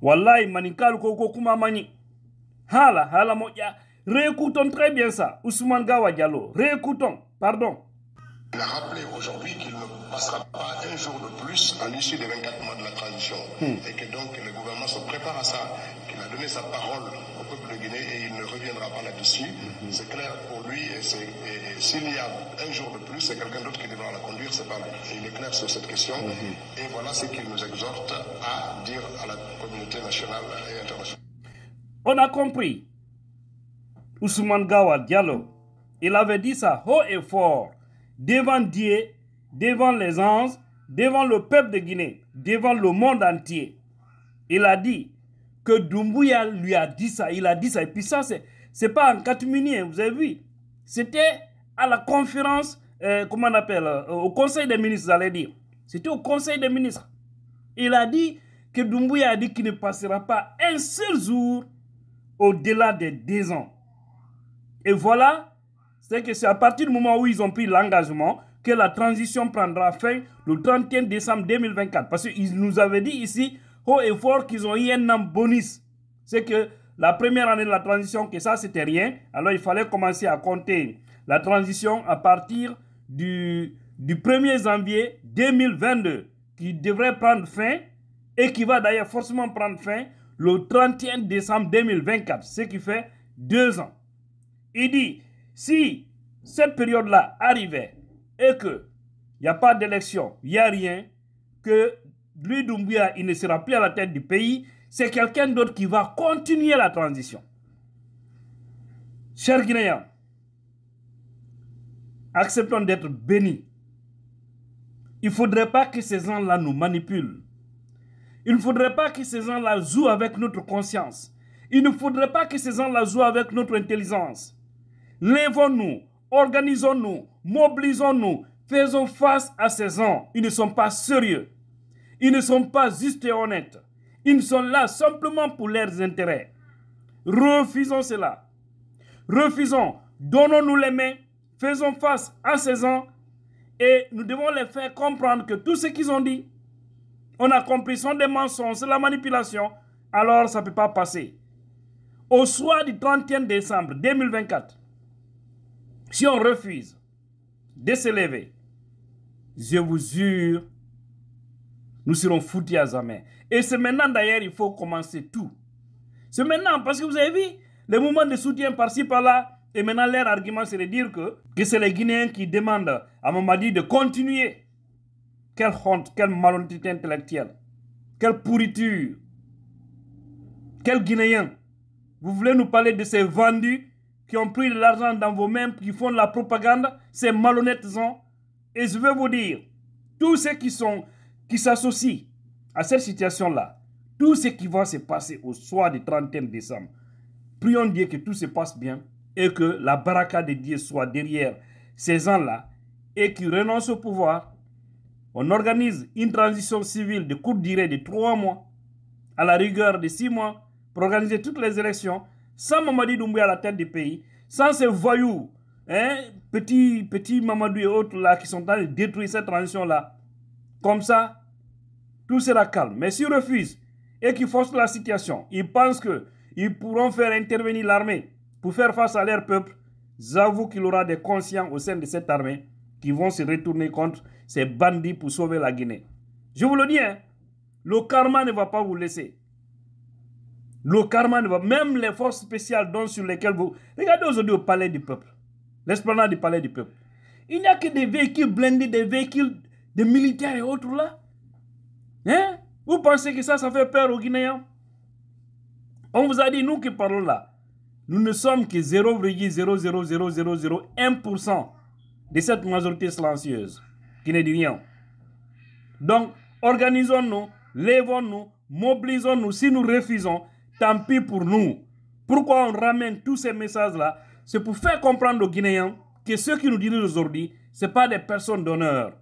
Wallahi, manikal koko kuma mani. Hala moya. Réécoutons très bien ça. Ousmane Gawa Diallo. Réécoutons. Pardon. Il a rappelé aujourd'hui qu'il ne passera pas un jour de plus à l'issue des 24 mois de la transition. Et que donc le gouvernement se prépare à ça, qu'il a donné sa parole au peuple de Guinée et il ne reviendra pas là-dessus. C'est clair pour lui et s'il y a un jour de plus, c'est quelqu'un d'autre qui devra la conduire, c'est pas lui. Et il est clair sur cette question. Et voilà ce qu'il nous exhorte à dire à la communauté nationale et internationale. On a compris. Ousmane Gawa Diallo, il avait dit ça haut et fort. Devant Dieu, devant les anges, devant le peuple de Guinée, devant le monde entier. Il a dit que Doumbouya lui a dit ça, il a dit ça. Et puis ça, c'est pas en catimini, vous avez vu. C'était à la conférence, comment on appelle, au conseil des ministres, j'allais dire. C'était au conseil des ministres. Il a dit que Doumbouya a dit qu'il ne passera pas un seul jour au-delà des 2 ans. Et voilà. C'est à partir du moment où ils ont pris l'engagement que la transition prendra fin le 31 décembre 2024. Parce qu'ils nous avaient dit ici, haut et fort, qu'ils ont eu un an bonus. C'est que la première année de la transition, que ça, c'était rien. Alors, il fallait commencer à compter la transition à partir du 1er janvier 2022, qui devrait prendre fin et qui va d'ailleurs forcément prendre fin le 31 décembre 2024, ce qui fait 2 ans. Il dit, si cette période-là arrivait et qu'il n'y a pas d'élection, il n'y a rien, que lui, Doumbouya, il ne sera plus à la tête du pays, c'est quelqu'un d'autre qui va continuer la transition. Chers Guinéens, acceptons d'être bénis. Il ne faudrait pas que ces gens-là nous manipulent. Il ne faudrait pas que ces gens-là jouent avec notre conscience. Il ne faudrait pas que ces gens-là jouent avec notre intelligence. Lèvons-nous, organisons-nous, mobilisons-nous, faisons face à ces gens. Ils ne sont pas sérieux. Ils ne sont pas justes et honnêtes. Ils sont là simplement pour leurs intérêts. Refusons cela. Refusons. Donnons-nous les mains. Faisons face à ces gens. Et nous devons les faire comprendre que tout ce qu'ils ont dit, on a compris, sont des mensonges, c'est la manipulation. Alors ça ne peut pas passer. Au soir du 31 décembre 2024, si on refuse de se lever, je vous jure, nous serons foutus à jamais. Et c'est maintenant d'ailleurs, il faut commencer tout. C'est maintenant, parce que vous avez vu, les mouvements de soutien par-ci, par-là, et maintenant leur argument c'est de dire que c'est les Guinéens qui demandent à Mamadi de continuer. Quelle honte, quelle malhonnêteté intellectuelle, quelle pourriture, quel Guinéen. Vous voulez nous parler de ces vendus qui ont pris de l'argent dans vos mains, qui font de la propagande, ces malhonnêtes gens. Et je veux vous dire, tous ceux qui s'associent à cette situation-là, tout ce qui va se passer au soir du 31 décembre, prions Dieu que tout se passe bien et que la baraka de Dieu soit derrière ces gens-là et qu'ils renoncent au pouvoir. On organise une transition civile de courte durée de 3 mois, à la rigueur de 6 mois, pour organiser toutes les élections, sans Mamadi Doumbouya à la tête du pays, sans ces voyous, petits Mamadou et autres là qui sont en train de détruire cette transition-là. Comme ça, tout sera calme. Mais s'ils refusent et qu'ils forcent la situation, ils pensent qu'ils pourront faire intervenir l'armée pour faire face à leur peuple, j'avoue qu'il y aura des conscients au sein de cette armée qui vont se retourner contre ces bandits pour sauver la Guinée. Je vous le dis, hein, le karma ne va pas vous laisser. Le karma ne va... Même les forces spéciales dont sur lesquelles vous... Regardez aujourd'hui au palais du peuple. L'esplanade du palais du peuple. Il n'y a que des véhicules blindés, des véhicules de militaires et autres là. Hein? Vous pensez que ça fait peur aux Guinéens? On vous a dit, nous qui parlons là, nous ne sommes que 0,00001% de cette majorité silencieuse qui ne dit rien. Donc, organisons-nous, lèvons-nous, mobilisons-nous. Si nous refusons, tant pis pour nous. Pourquoi on ramène tous ces messages-là? C'est pour faire comprendre aux Guinéens que ceux qui nous dirigent aujourd'hui, ce ne sont pas des personnes d'honneur.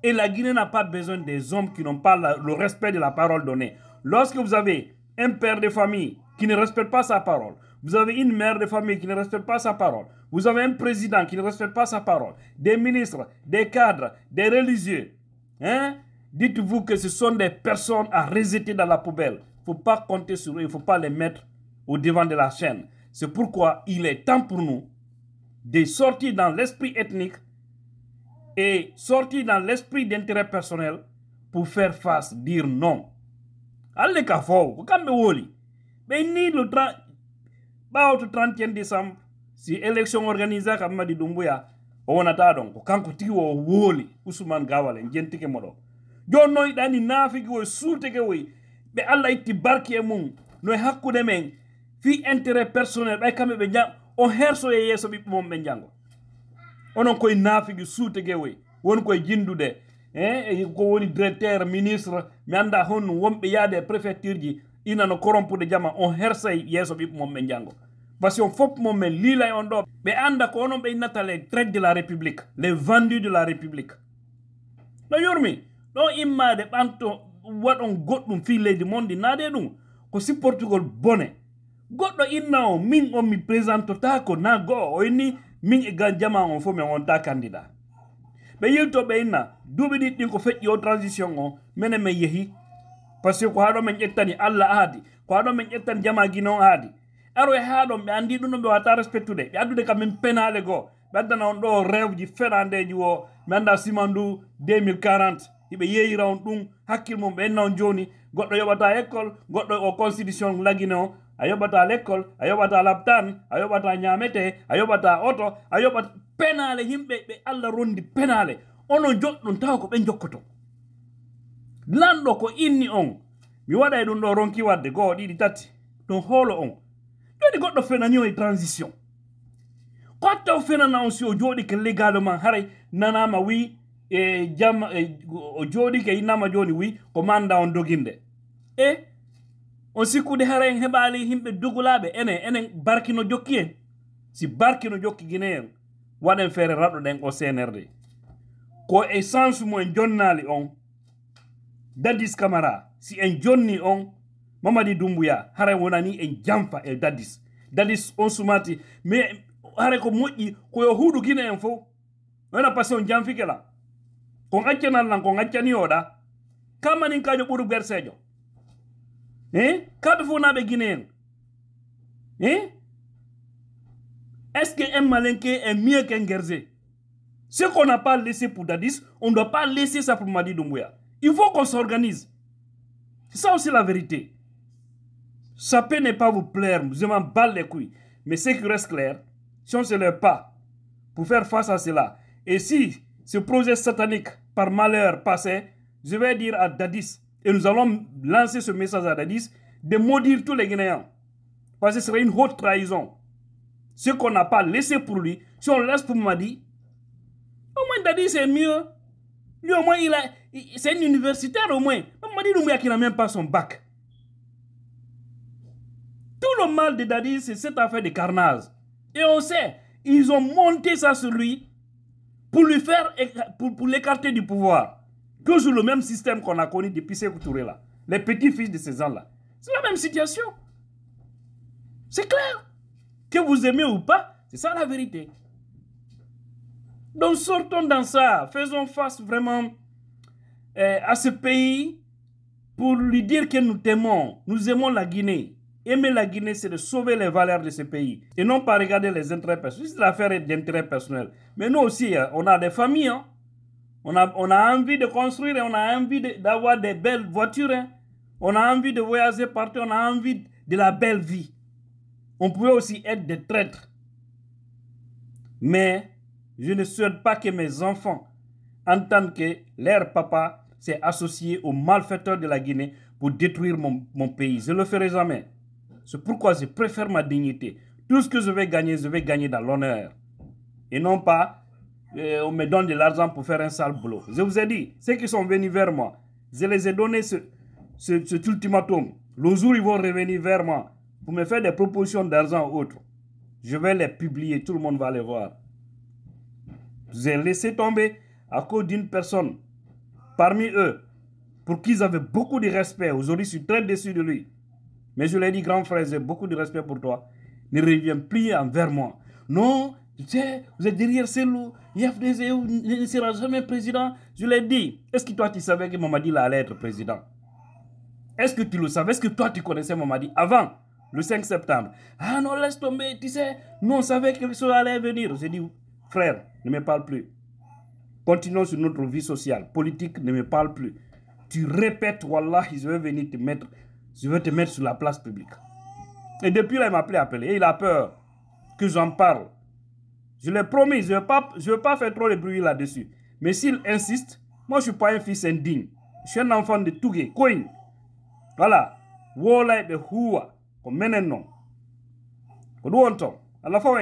Et la Guinée n'a pas besoin des hommes qui n'ont pas le respect de la parole donnée. Lorsque vous avez un père de famille qui ne respecte pas sa parole, vous avez une mère de famille qui ne respecte pas sa parole, vous avez un président qui ne respecte pas sa parole, des ministres, des cadres, des religieux, hein, dites-vous que ce sont des personnes à rejeter dans la poubelle. Il ne faut pas compter sur eux, il ne faut pas les mettre au devant de la chaîne. C'est pourquoi il est temps pour nous de sortir dans l'esprit ethnique et sortir dans l'esprit d'intérêt personnel pour faire face, dire non. Allez kafo, vous kambe woli. Mais ni le 31 décembre, si élection organisée comme Madi Doumbouya, on a tadon, quand tu wo woli, Ousmane Gawale, ngentike modo. Jonno dani nafiki wo sulteke wo. Be Allah itti barki e mum, no hakkude men fi intérêt personnel bay kambe be jam o herso e yeso bi mom be jango. Onon koy nafiki sulteke wo. Won koy jindude ko woni directeur ministre mi anda hon wombe yaade préfecture ji ina no corrompude jama on hersa yeso bi mom be jango. Parce qu'on faut que lila on do be anda ko onon be nata les traîtres de la République, les vendus de la République. No yormi, no imma de banto wadon goddum fi leydi monde nade dum ko si Portugal bone. Goddo inna o min on mi présente ta ko na go o ni min e ganjama on fo me on ta candidat. Be yilto be inna dubi dit din ko feƴƴi o transition on mene me yehi parce que ko haɗo men ƴettani Allah aadi ko haɗo men ƴettani jama ginon aadi aro e haɗo ɓe andi ɗum no ɓe wata respectude ɓe addude kam min penale goo ɓe addana on ɗo rewji fenandeji o mi anda simandu 2040 hiɓe yeeyira on ɗum hakkille mum ɓe enna on joni goɗɗo yoɓata école goɗɗo o constitution lagine o a yoɓata l'école a yoɓata laptan a yoɓata ñamete a yoɓata oto a yoɓata penale yimɓe ɓe Allah rondi penale onon joɗɗum taw ko ɓe jokkoto lanɗo ko inni on mi waɗay ɗum ɗo ronki wadde goho ɗiɗi tati ɗum hoolo on joni goɗɗo fenani o e transition ko taw fenana on si o jooɗi ke légalement haray nanama wi e jam o jooɗi ke innama joni wi ko manda on doginde e on sikkude haray heɓali yimɓe dogulaɓe enen barkino jokki en si barkino jokki guine en waɗen feere raɗoɗen o CNRD ko e sensu mo en jonnali on Dadis Camara si en jonni on Mamadi Doumbouya haray wonani en jamfa e Dadis on sumati mais haray ko moƴƴi koyo huuɗu guine en fo wona passi on jamfike la kon accanal lan kon accani oɗa kammanin kajo ɓuuru bersejo kamɓe fo naɓe guine en est-ce que un Malinké est mieux qu'un Guerzé? Ce qu'on n'a pas laissé pour Dadis, on ne doit pas laisser ça pour Mamadi Doumbouya. Il faut qu'on s'organise. C'est ça aussi la vérité. Ça peut ne pas vous plaire, je m'en bats les couilles. Mais ce qui reste clair, si on ne se lève pas pour faire face à cela, et si ce projet satanique par malheur passait, je vais dire à Dadis, et nous allons lancer ce message à Dadis, de maudire tous les Guinéens. Parce que ce serait une haute trahison. Ce qu'on n'a pas laissé pour lui, si on laisse pour Mamadi, au moins Dadis c'est mieux. Lui au moins c'est un universitaire au moins. Mamadi Doumbouya qui n'a même pas son bac. Tout le mal de Dadis c'est cette affaire de carnage. Et on sait, ils ont monté ça sur lui pour lui faire, pour l'écarter du pouvoir. Toujours le même système qu'on a connu depuis Sékou Touré là. Les petits-fils de ces gens-là. C'est la même situation. C'est clair. Que vous aimez ou pas, c'est ça la vérité. Donc sortons dans ça, faisons face vraiment à ce pays pour lui dire que nous t'aimons, nous aimons la Guinée. Aimer la Guinée, c'est de sauver les valeurs de ce pays et non pas regarder les intérêts personnels. C'est l'affaire d'intérêt personnel. Mais nous aussi, on a des familles, hein. On a envie de construire, on a envie d'avoir des belles voitures, hein. On a envie de voyager partout, on a envie de la belle vie. On pouvait aussi être des traîtres. Mais je ne souhaite pas que mes enfants entendent que leur papa s'est associé aux malfaiteurs de la Guinée pour détruire mon pays. Je ne le ferai jamais. C'est pourquoi je préfère ma dignité. Tout ce que je vais gagner dans l'honneur. Et non pas, on me donne de l'argent pour faire un sale boulot. Je vous ai dit, ceux qui sont venus vers moi, je les ai donné cet ultimatum. Le jour où ils vont revenir vers moi, pour me faire des propositions d'argent ou autre, je vais les publier, tout le monde va les voir. J'ai laissé tomber à cause d'une personne parmi eux, pour qui ils avaient beaucoup de respect. Aujourd'hui, je suis très déçu de lui. Mais je lui ai dit, grand frère, j'ai beaucoup de respect pour toi. Ne reviens plus envers moi. Non, Tu sais, vous êtes derrière Cellou, IFDC ne sera jamais président. Je l'ai dit. Est-ce que toi, tu savais que Mamadi allait être président? Est-ce que tu le savais? Est-ce que toi, tu connaissais Mamadi avant le 5 septembre? Ah non, laisse tomber, tu sais, nous, on savait que quelque chose allait venir. J'ai dit, frère, ne me parle plus. Continuons sur notre vie sociale. Politique, ne me parle plus. Tu répètes, Wallah, je vais venir te mettre, je vais te mettre sur la place publique. Et depuis là, il m'a appelé. Et il a peur que j'en parle. Je l'ai promis, je ne vais pas faire trop de bruit là-dessus. Mais s'il insiste, moi, je ne suis pas un fils indigne. Je suis un enfant de Tougué, Koin. Voilà. Wola de Hua. Comme Menenon. Kodouonton. À la fois,